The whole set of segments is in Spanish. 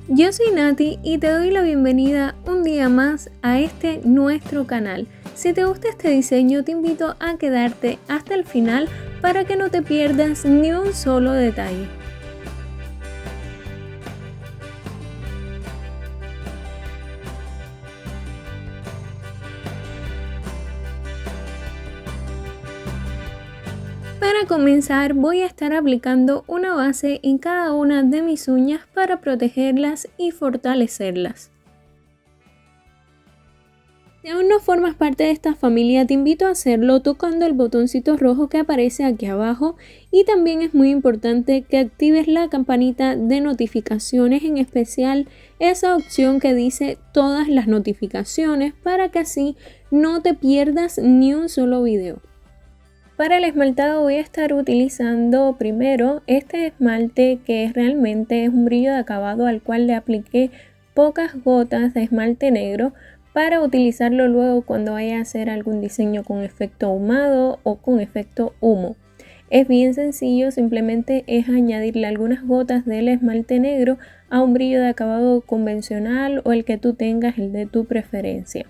Yo soy Nati y te doy la bienvenida un día más a este nuestro canal. Si te gusta este diseño, te invito a quedarte hasta el final para que no te pierdas ni un solo detalle. Para comenzar, voy a estar aplicando una base en cada una de mis uñas para protegerlas y fortalecerlas. Si aún no formas parte de esta familia, te invito a hacerlo tocando el botoncito rojo que aparece aquí abajo, y también es muy importante que actives la campanita de notificaciones, en especial esa opción que dice todas las notificaciones, para que así no te pierdas ni un solo video. Para el esmaltado voy a estar utilizando primero este esmalte que realmente es un brillo de acabado al cual le apliqué pocas gotas de esmalte negro para utilizarlo luego cuando vaya a hacer algún diseño con efecto ahumado o con efecto humo. Es bien sencillo, simplemente es añadirle algunas gotas del esmalte negro a un brillo de acabado convencional o el que tú tengas, el de tu preferencia.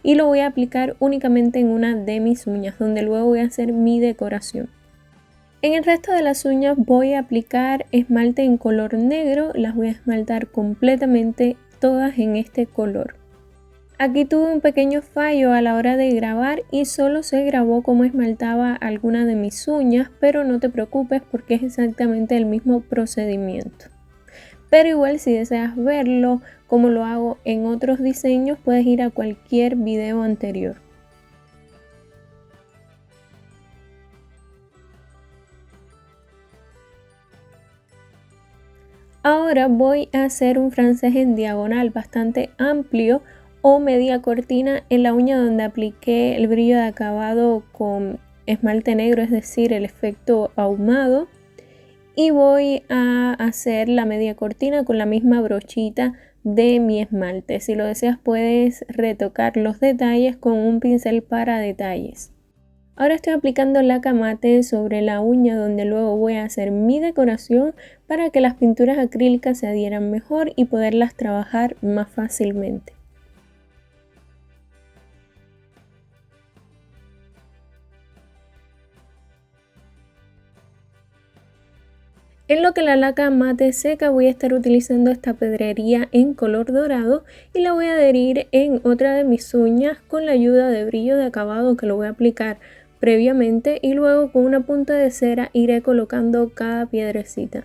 Y lo voy a aplicar únicamente en una de mis uñas, donde luego voy a hacer mi decoración. En el resto de las uñas voy a aplicar esmalte en color negro, las voy a esmaltar completamente todas en este color. Aquí tuve un pequeño fallo a la hora de grabar y solo se grabó cómo esmaltaba alguna de mis uñas, pero no te preocupes porque es exactamente el mismo procedimiento. Pero igual, si deseas verlo como lo hago en otros diseños, puedes ir a cualquier video anterior. Ahora voy a hacer un francés en diagonal bastante amplio o media cortina en la uña donde apliqué el brillo de acabado con esmalte negro, es decir, el efecto ahumado. Y voy a hacer la media cortina con la misma brochita de mi esmalte. Si lo deseas, puedes retocar los detalles con un pincel para detalles. Ahora estoy aplicando la camate sobre la uña donde luego voy a hacer mi decoración para que las pinturas acrílicas se adhieran mejor y poderlas trabajar más fácilmente. En lo que la laca mate seca, voy a estar utilizando esta pedrería en color dorado y la voy a adherir en otra de mis uñas con la ayuda de brillo de acabado que lo voy a aplicar previamente, y luego con una punta de cera iré colocando cada piedrecita.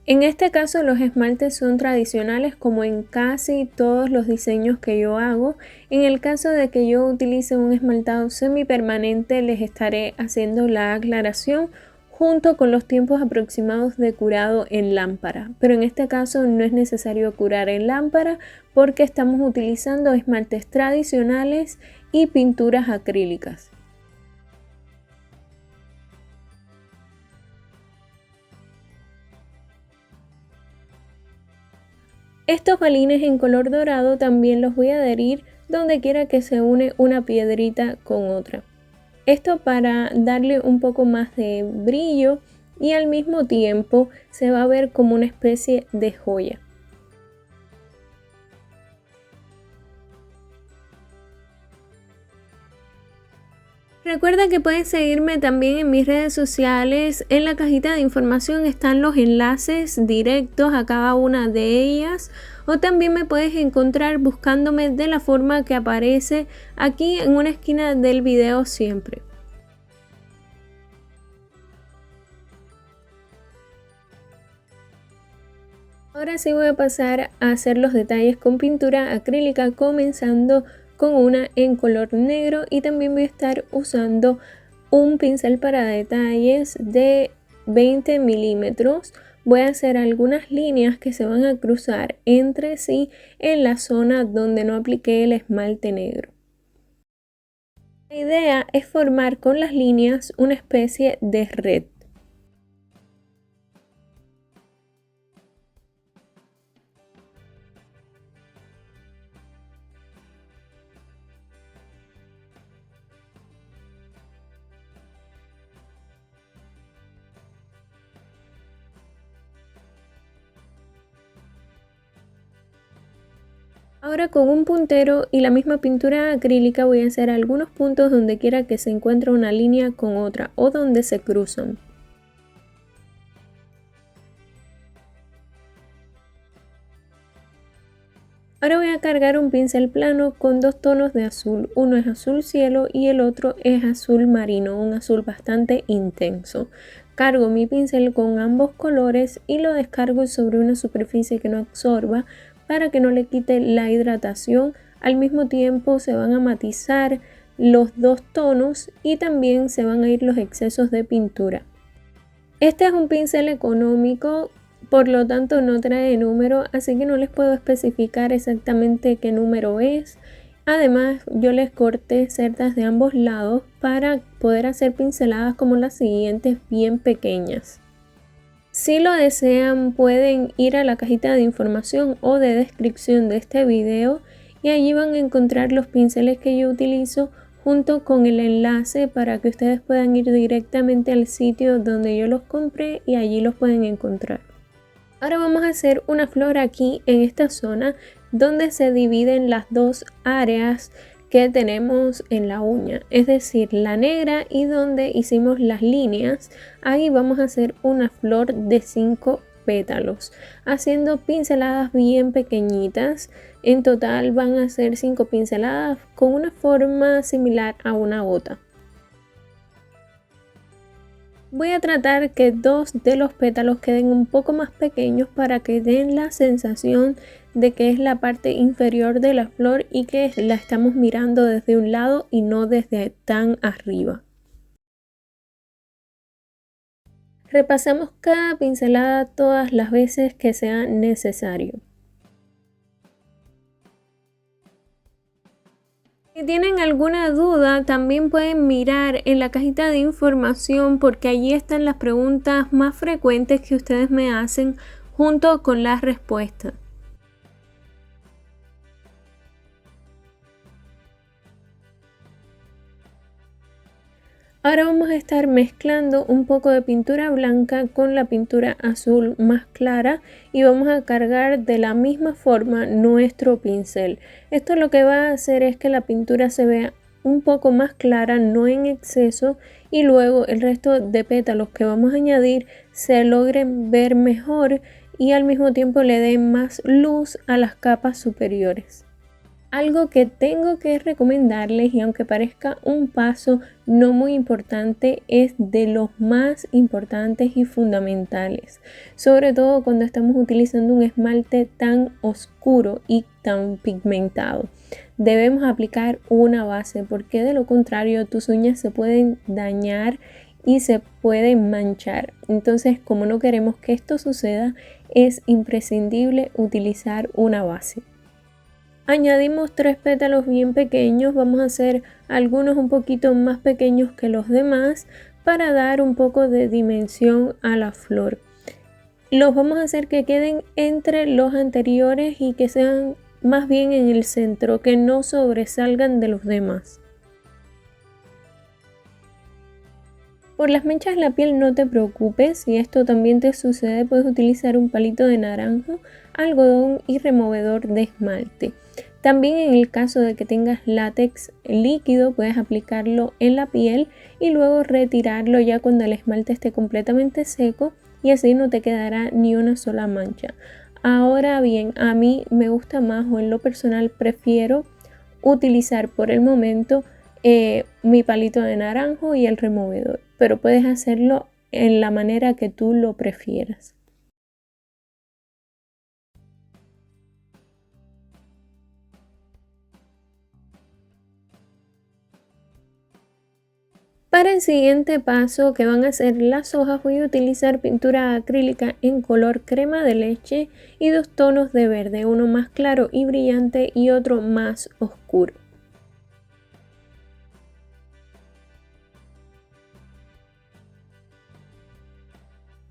En este caso los esmaltes son tradicionales como en casi todos los diseños que yo hago. En el caso de que yo utilice un esmaltado semipermanente, les estaré haciendo la aclaración junto con los tiempos aproximados de curado en lámpara. Pero en este caso no es necesario curar en lámpara porque estamos utilizando esmaltes tradicionales y pinturas acrílicas. Estos balines en color dorado también los voy a adherir donde quiera que se une una piedrita con otra. Esto para darle un poco más de brillo y al mismo tiempo se va a ver como una especie de joya. Recuerda que puedes seguirme también en mis redes sociales. En la cajita de información están los enlaces directos a cada una de ellas, o también me puedes encontrar buscándome de la forma que aparece aquí en una esquina del video siempre. Ahora sí voy a pasar a hacer los detalles con pintura acrílica, comenzando con una en color negro, y también voy a estar usando un pincel para detalles de 20 milímetros. Voy a hacer algunas líneas que se van a cruzar entre sí en la zona donde no apliqué el esmalte negro. La idea es formar con las líneas una especie de red. Ahora con un puntero y la misma pintura acrílica voy a hacer algunos puntos donde quiera que se encuentre una línea con otra o donde se cruzan. Ahora voy a cargar un pincel plano con dos tonos de azul, uno es azul cielo y el otro es azul marino, un azul bastante intenso. Cargo mi pincel con ambos colores y lo descargo sobre una superficie que no absorba para que no le quite la hidratación. Al mismo tiempo se van a matizar los dos tonos y también se van a ir los excesos de pintura. Este es un pincel económico, por lo tanto no trae número, así que no les puedo especificar exactamente qué número es. Además, yo les corté cerdas de ambos lados para poder hacer pinceladas como las siguientes, bien pequeñas. Si lo desean, pueden ir a la cajita de información o de descripción de este video y allí van a encontrar los pinceles que yo utilizo junto con el enlace para que ustedes puedan ir directamente al sitio donde yo los compré y allí los pueden encontrar. Ahora vamos a hacer una flor aquí en esta zona donde se dividen las dos áreas que tenemos en la uña, es decir, la negra y donde hicimos las líneas. Ahí vamos a hacer una flor de 5 pétalos, haciendo pinceladas bien pequeñitas. En total van a ser 5 pinceladas con una forma similar a una gota. Voy a tratar que dos de los pétalos queden un poco más pequeños para que den la sensación de que es la parte inferior de la flor y que la estamos mirando desde un lado y no desde tan arriba. Repasamos cada pincelada todas las veces que sea necesario. Si tienen alguna duda, también pueden mirar en la cajita de información porque allí están las preguntas más frecuentes que ustedes me hacen junto con las respuestas. Ahora vamos a estar mezclando un poco de pintura blanca con la pintura azul más clara y vamos a cargar de la misma forma nuestro pincel. Esto lo que va a hacer es que la pintura se vea un poco más clara, no en exceso, y luego el resto de pétalos que vamos a añadir se logren ver mejor y al mismo tiempo le den más luz a las capas superiores. Algo que tengo que recomendarles, y aunque parezca un paso no muy importante, es de los más importantes y fundamentales, sobre todo cuando estamos utilizando un esmalte tan oscuro y tan pigmentado. Debemos aplicar una base porque de lo contrario tus uñas se pueden dañar y se pueden manchar. Entonces, como no queremos que esto suceda, es imprescindible utilizar una base. Añadimos 3 pétalos bien pequeños, vamos a hacer algunos un poquito más pequeños que los demás para dar un poco de dimensión a la flor. Los vamos a hacer que queden entre los anteriores y que sean más bien en el centro, que no sobresalgan de los demás. Por las manchas en la piel no te preocupes, si esto también te sucede puedes utilizar un palito de naranjo, algodón y removedor de esmalte. También en el caso de que tengas látex líquido puedes aplicarlo en la piel y luego retirarlo ya cuando el esmalte esté completamente seco y así no te quedará ni una sola mancha. Ahora bien, a mí me gusta más, o en lo personal prefiero utilizar por el momento mi palito de naranjo y el removedor, pero puedes hacerlo en la manera que tú lo prefieras. Para el siguiente paso, que van a ser las hojas, voy a utilizar pintura acrílica en color crema de leche y 2 tonos de verde, uno más claro y brillante y otro más oscuro.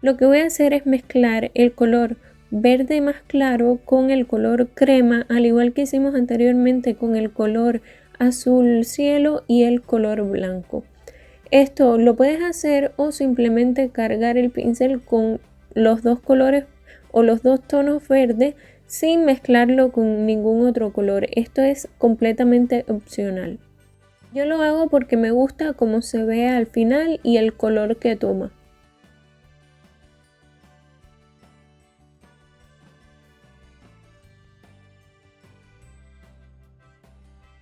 Lo que voy a hacer es mezclar el color verde más claro con el color crema, al igual que hicimos anteriormente con el color azul cielo y el color blanco. Esto lo puedes hacer o simplemente cargar el pincel con los dos colores o los dos tonos verdes sin mezclarlo con ningún otro color. Esto es completamente opcional. Yo lo hago porque me gusta cómo se ve al final y el color que toma.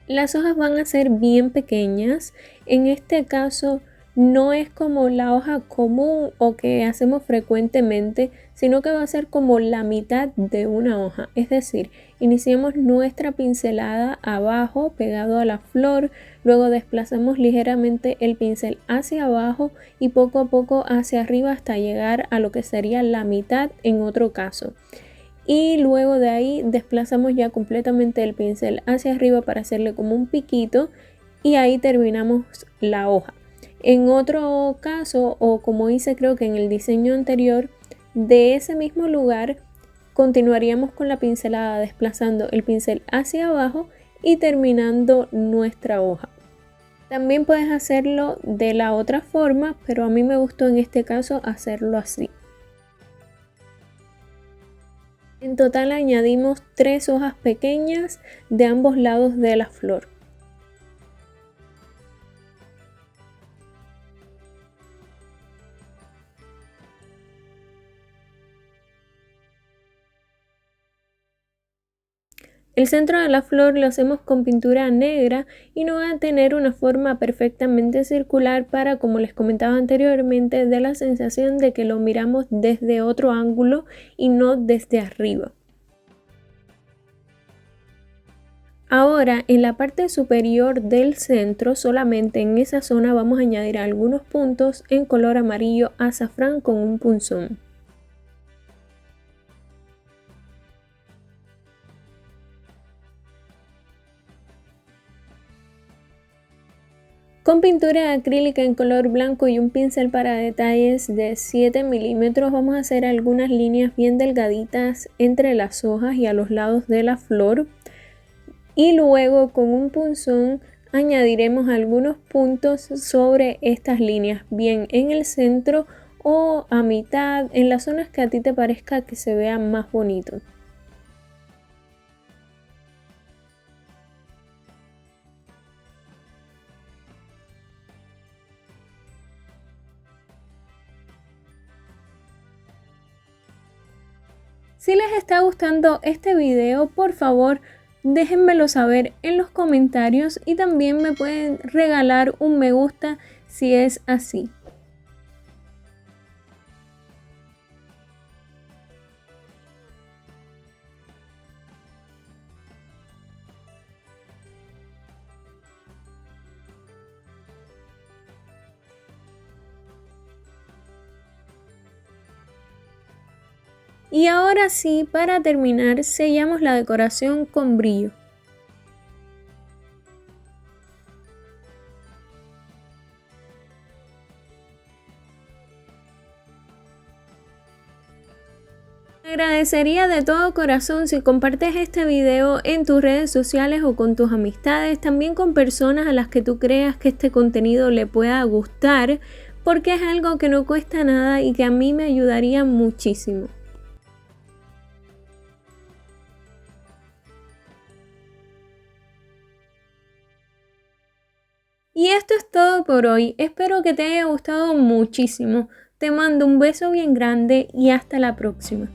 Las hojas van a ser bien pequeñas. En este caso no es como la hoja común o que hacemos frecuentemente, sino que va a ser como la mitad de una hoja. Es decir, iniciamos nuestra pincelada abajo pegado a la flor, luego desplazamos ligeramente el pincel hacia abajo y poco a poco hacia arriba hasta llegar a lo que sería la mitad en otro caso. Y luego de ahí desplazamos ya completamente el pincel hacia arriba para hacerle como un piquito y ahí terminamos la hoja. En otro caso, o como hice creo que en el diseño anterior, de ese mismo lugar continuaríamos con la pincelada desplazando el pincel hacia abajo y terminando nuestra hoja. También puedes hacerlo de la otra forma, pero a mí me gustó en este caso hacerlo así. En total añadimos 3 hojas pequeñas de ambos lados de la flor. El centro de la flor lo hacemos con pintura negra y no va a tener una forma perfectamente circular para, como les comentaba anteriormente, de la sensación de que lo miramos desde otro ángulo y no desde arriba. Ahora en la parte superior del centro, solamente en esa zona vamos a añadir algunos puntos en color amarillo azafrán con un punzón. Con pintura acrílica en color blanco y un pincel para detalles de 7 milímetros vamos a hacer algunas líneas bien delgaditas entre las hojas y a los lados de la flor. Y luego con un punzón añadiremos algunos puntos sobre estas líneas, bien en el centro o a mitad, en las zonas que a ti te parezca que se vean más bonitos. Si les está gustando este video, por favor déjenmelo saber en los comentarios y también me pueden regalar un me gusta si es así. Y ahora sí, para terminar, sellamos la decoración con brillo. Te agradecería de todo corazón si compartes este video en tus redes sociales o con tus amistades, también con personas a las que tú creas que este contenido le pueda gustar, porque es algo que no cuesta nada y que a mí me ayudaría muchísimo. Y esto es todo por hoy, espero que te haya gustado muchísimo. Te mando un beso bien grande y hasta la próxima.